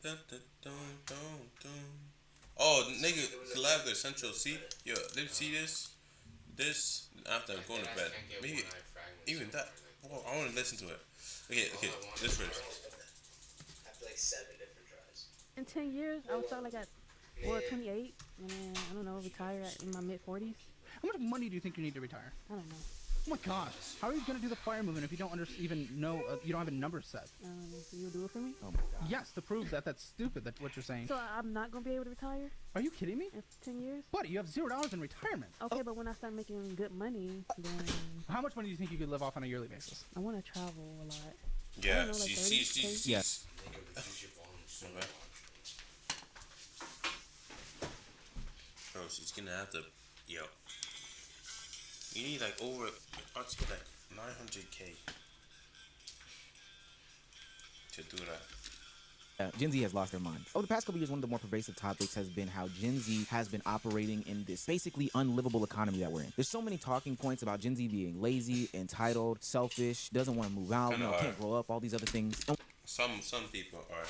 Dun, dun, dun, dun, dun. Oh, nigga, collab with Central C. Yo, let me see this. This after I'm going to bed. Maybe even that. Whoa, I want to listen to it. Okay, okay. This first. In 10 years, I would start like at, well, 28, and then, I don't know, retire in my mid 40s. How much money do you think you need to retire? I don't know. Oh my gosh, how are you gonna do the fire movement if you don't even know you don't have a number set? So you'll do it for me? Oh my god. Yes, to prove that that's stupid. That's what you're saying. So I'm not going to be able to retire Are you kidding me? in 10 years? Buddy, you have $0 in retirement. Okay, but when I start making good money, then How much money do you think you could live off on a yearly basis? I want to travel a lot. Yeah, know, like she's 30K? Yeah. Okay. Bro, she's gonna have to. Yo, you need like over. I'd say like 900K to do that. Gen Z has lost their mind. Over the past couple years, one of the more pervasive topics has been how Gen Z has been operating in this basically unlivable economy that we're in. There's so many talking points about Gen Z being lazy, entitled, selfish, doesn't want to move out, can't grow up, all these other things. And Some people are.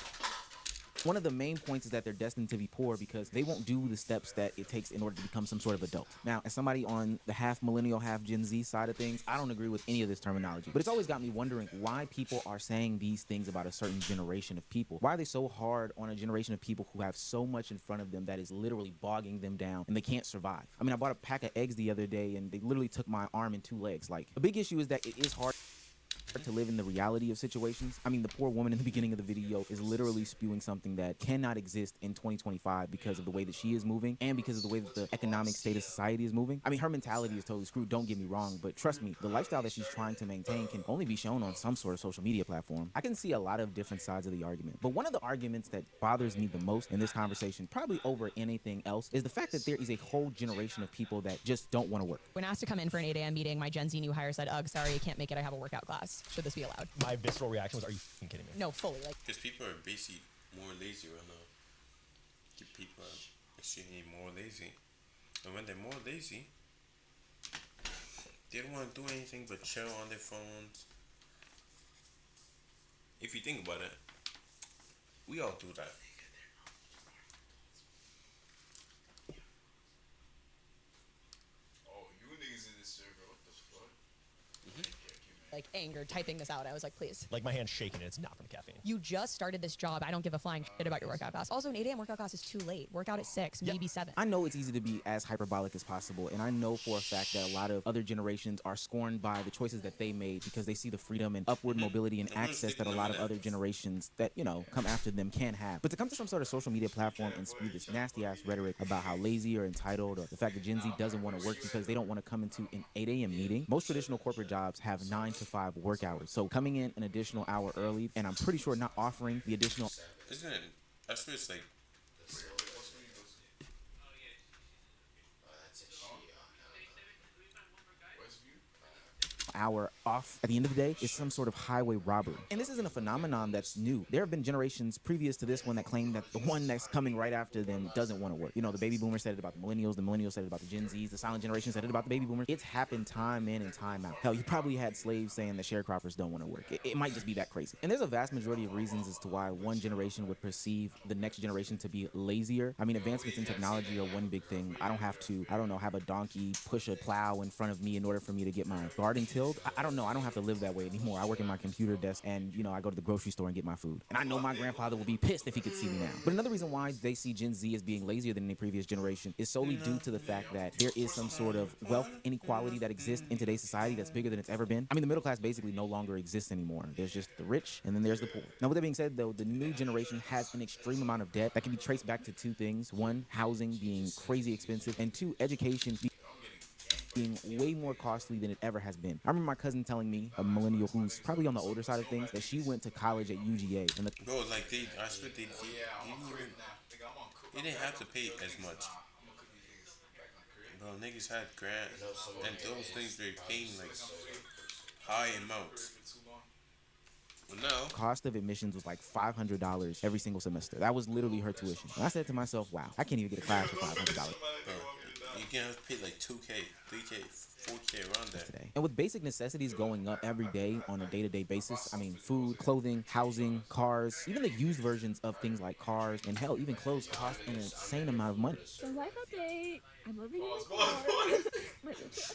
one of the main points is that they're destined to be poor because they won't do the steps that it takes in order to become some sort of adult. Now, as somebody on the half millennial, half Gen Z side of things, I don't agree with any of this terminology. But it's always got me wondering why people are saying these things about a certain generation of people. Why are they so hard on a generation of people who have so much in front of them that is literally bogging them down and they can't survive? I mean, I bought a pack of eggs the other day and they literally took my arm and 2 legs. Like, a big issue is that it is hard to live in the reality of situations. I mean, the poor woman in the beginning of the video is literally spewing something that cannot exist in 2025 because of the way that she is moving and because of the way that the economic state of society is moving. I mean, her mentality is totally screwed, don't get me wrong, but trust me, the lifestyle that she's trying to maintain can only be shown on some sort of social media platform. I can see a lot of different sides of the argument, but one of the arguments that bothers me the most in this conversation, probably over anything else, is the fact that there is a whole generation of people that just don't want to work. When asked to come in for an 8 a.m. meeting, my Gen Z new hire said, "Ugh, sorry, I can't make it. I have a workout class. Should this be allowed?" My visceral reaction was, "Are you f***ing kidding me?" No, fully. Like, Because people are basically more lazy right now. The people are extremely more lazy. And when they're more lazy, they don't want to do anything but chill on their phones. If you think about it, we all do that. anger typing this out. I was like, please. Like, my hand's shaking. It's not from the caffeine. You just started this job. I don't give a flying shit about your workout class. Also, an 8 a.m. workout class is too late. Work out at 6, maybe 7. I know it's easy to be as hyperbolic as possible, and I know for a fact that a lot of other generations are scorned by the choices that they made because they see the freedom and upward mobility and access that a lot of other generations that, come after them can have. But to come to some sort of social media platform and spew this nasty-ass rhetoric about how lazy or entitled or the fact that Gen Z doesn't want to work because they don't want to come into an 8 a.m. meeting, most traditional corporate jobs have 9 to 5 work hours. So coming in an additional hour early, and I'm pretty sure not offering the additional... Isn't it? I swear it's like hour off at the end of the day is some sort of highway robbery. And this isn't a phenomenon that's new. There have been generations previous to this one that claim that the one that's coming right after them doesn't want to work. The baby boomers said it about the millennials said it about the Gen Zs, the silent generation said it about the baby boomers. It's happened time in and time out. Hell, you probably had slaves saying that sharecroppers don't want to work. It might just be that crazy. And there's a vast majority of reasons as to why one generation would perceive the next generation to be lazier. I mean, advancements in technology are one big thing. I don't have to, have a donkey push a plow in front of me in order for me to get my garden tilled. I don't know. I don't have to live that way anymore. I work in my computer desk and, I go to the grocery store and get my food. And I know my grandfather would be pissed if he could see me now. But another reason why they see Gen Z as being lazier than any previous generation is solely due to the fact that there is some sort of wealth inequality that exists in today's society that's bigger than it's ever been. I mean, the middle class basically no longer exists anymore. There's just the rich and then there's the poor. Now, with that being said, though, the new generation has an extreme amount of debt that can be traced back to 2 things. 1, housing being crazy expensive, and 2, education being way more costly than it ever has been. I remember my cousin telling me, a millennial who's probably on the older side of things, that she went to college at UGA. And bro, like I swear they didn't have to pay as much. Bro, niggas had grants, and those things they paying like high amounts. Well, now cost of admissions was like $500 every single semester. That was literally her tuition. And I said to myself, wow, I can't even get a class for $500. bro, You can have to pay like 2K, 3K, 4K around that. Today. And with basic necessities going up every day on a day-to-day basis, I mean, food, clothing, housing, cars, even the used versions of things like cars, and hell, even clothes cost an insane amount of money. So life update. I'm living in my car. My little kid.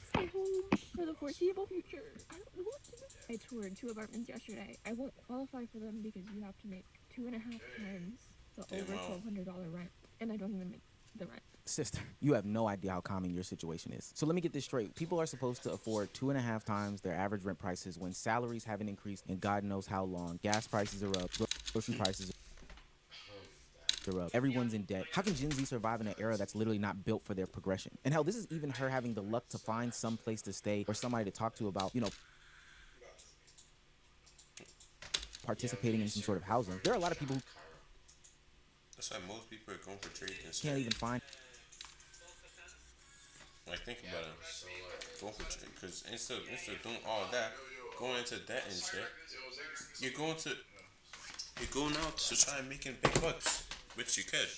Stay home for the foreseeable future. I don't know what to do. I toured 2 apartments yesterday. I won't qualify for them because you have to make 2.5 times the over $1,200 rent, and I don't even make the rent. Sister, you have no idea how common your situation is. So let me get this straight. People are supposed to afford 2.5 times their average rent prices when salaries haven't increased in God knows how long. Gas prices are up. Grocery prices are up. Everyone's in debt. How can Gen Z survive in an era that's literally not built for their progression? And hell, this is even her having the luck to find some place to stay or somebody to talk to about, you know, participating in some sort of housing. There are a lot of people who That's why most people are going for trades and shit. can't even find. Like, think about it. Going for trade, because instead of doing all that, going into debt and shit, you're going out to try making big bucks, which you could.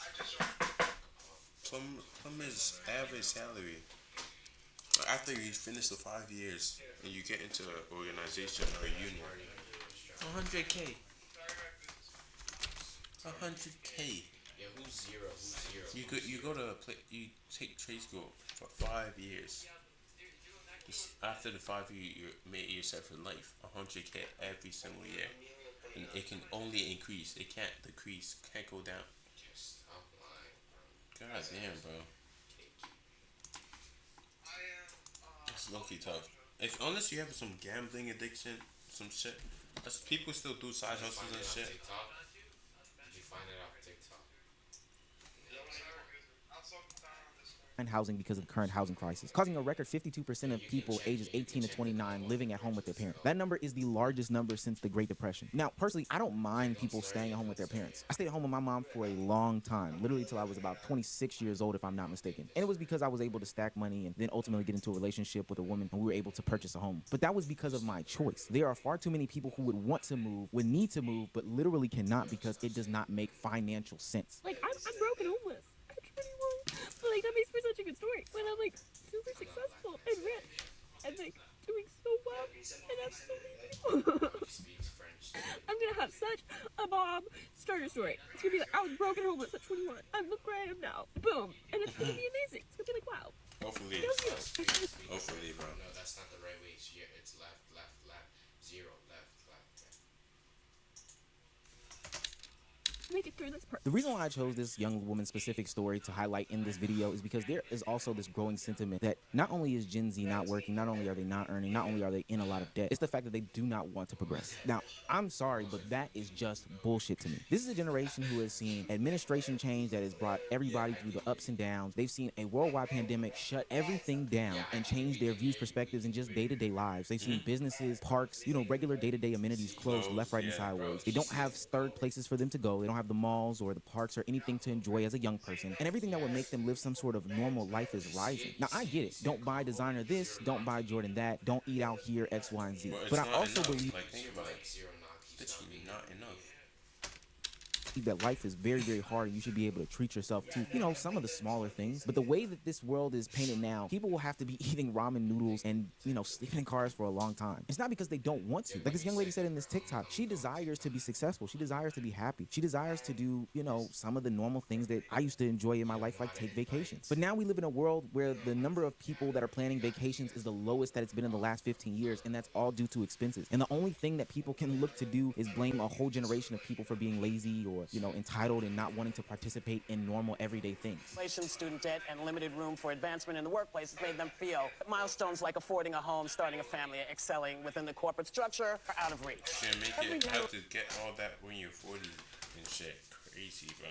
Plum is average salary. After you finish the 5 years and you get into an organization or a union, 100K. 100K. Yeah, who's zero? You go to you take trade school for 5 years. Just after the 5 years, you're set for life. 100K every single year, and it can only increase. It can't decrease. Can't go down. God damn, bro. It's low-key tough. Unless you have some gambling addiction, some shit. People still do side hustles and shit. Did you find it off TikTok? Housing because of the current housing crisis, causing a record 52% of people ages 18 to 29 living at home with their parents. That number is the largest number since the Great Depression. Now, personally, I don't mind people staying at home with their parents. I stayed at home with my mom for a long time, literally till I was about 26 years old, if I'm not mistaken. And it was because I was able to stack money and then ultimately get into a relationship with a woman, and we were able to purchase a home. But that was because of my choice. There are far too many people who would want to move, would need to move, but literally cannot because it does not make financial sense. Like, I'm broke and homeless. I'm 21. But, like, that makes for such a good story. When I'm, like, super successful and rich and, like, doing so well and have so many people. I'm gonna have such a bomb starter story. It's gonna be like, I was broke and homeless at 21. And look where I am now. Boom. And it's gonna be amazing. It's gonna be like, wow. Hopefully. Hopefully, bro. No, that's not the right way. It's left, zero, left. Make it through this part. The reason why I chose this young woman specific story to highlight in this video is because there is also this growing sentiment that not only is Gen Z not working, not only are they not earning, not only are they in a lot of debt, it's the fact that they do not want to progress. Now, I'm sorry, but that is just bullshit to me. This is a generation who has seen administration change that has brought everybody through the ups and downs. They've seen a worldwide pandemic shut everything down and change their views, perspectives, and just day-to-day lives. They've seen businesses, parks, regular day-to-day amenities closed left, right, and sideways. They don't have third places for them to go. They don't have the malls or the parks or anything to enjoy as a young person, and everything that would make them live some sort of normal life is rising. Now, I get it. Don't buy designer this, don't buy Jordan that, don't eat out here, X, Y, and Z. But I also believe think about it. It's not enough. That life is very, very hard, and you should be able to treat yourself to, some of the smaller things. But the way that this world is painted now, people will have to be eating ramen noodles and, sleeping in cars for a long time. It's not because they don't want to. Like this young lady said in this TikTok, she desires to be successful. She desires to be happy. She desires to do, some of the normal things that I used to enjoy in my life, like take vacations. But now we live in a world where the number of people that are planning vacations is the lowest that it's been in the last 15 years, and that's all due to expenses. And the only thing that people can look to do is blame a whole generation of people for being lazy or entitled and not wanting to participate in normal everyday things. Inflation, student debt, and limited room for advancement in the workplace has made them feel that milestones like affording a home, starting a family, and excelling within the corporate structure are out of reach. Yeah, make it have to get all that when you're 40 and shit. Crazy, bro.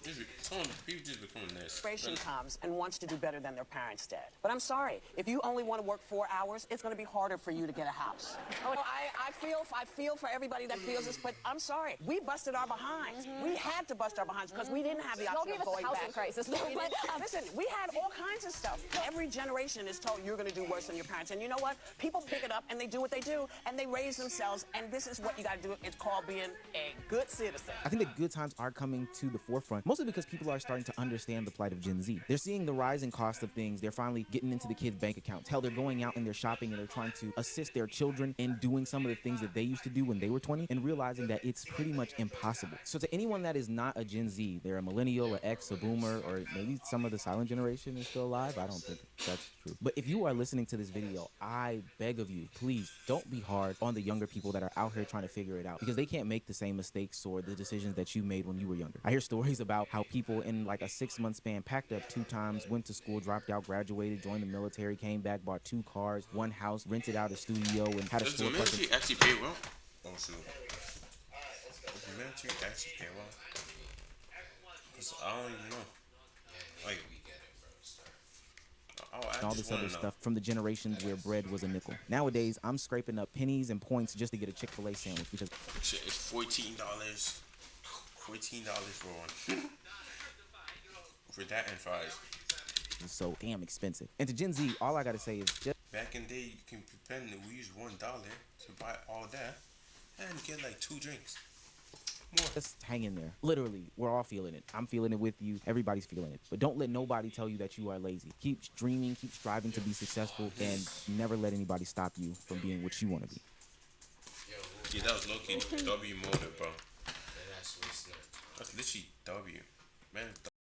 People just becoming this. Generation comes and wants to do better than their parents did. But I'm sorry, if you only want to work 4 hours, it's going to be harder for you to get a house. I feel for everybody that feels this, but I'm sorry. We busted our behinds. We had to bust our behinds because we didn't have the option of going back. Crisis. Listen, we had all kinds of stuff. Every generation is told you're going to do worse than your parents. And you know what? People pick it up and they do what they do and they raise themselves. And this is what you got to do. It's called being a good citizen. I think that good times are coming to the forefront, mostly because people are starting to understand the plight of Gen Z. They're seeing the rising cost of things. They're finally getting into the kids' bank accounts. Hell, they're going out and they're shopping and they're trying to assist their children in doing some of the things that they used to do when they were 20 and realizing that it's pretty much impossible. So to anyone that is not a Gen Z, they're a millennial, an X, a boomer, or maybe some of the silent generation is still alive. I don't think that's true. But if you are listening to this video, I beg of you, please don't be hard on the younger people that are out here trying to figure it out because they can't make the same mistakes or the decisions that you made when you were younger. I hear stories about how people in like a 6-month span packed up 2 times, went to school, dropped out, graduated, joined the military, came back, bought 2 cars, 1 house, rented out a studio, and had a Does the store. military actually pay well? Oh shoot. Does the military actually pay well? Cause I don't even know. Like, and all this other stuff from the generations where bread was a nickel. Nowadays, I'm scraping up pennies and points just to get a Chick-fil-A sandwich because it's $14. $14 for one. For that and fries. it's so damn expensive. And to Gen Z, all I gotta say is just back in the day, you can spend we use $1 to buy all that and get like 2 drinks. More. Just hang in there. Literally, we're all feeling it. I'm feeling it with you. Everybody's feeling it. But don't let nobody tell you that you are lazy. Keep dreaming, keep striving to be successful, and never let anybody stop you from being what you want to be. Yeah, that was low-key W motive, bro. That's literally W. Man,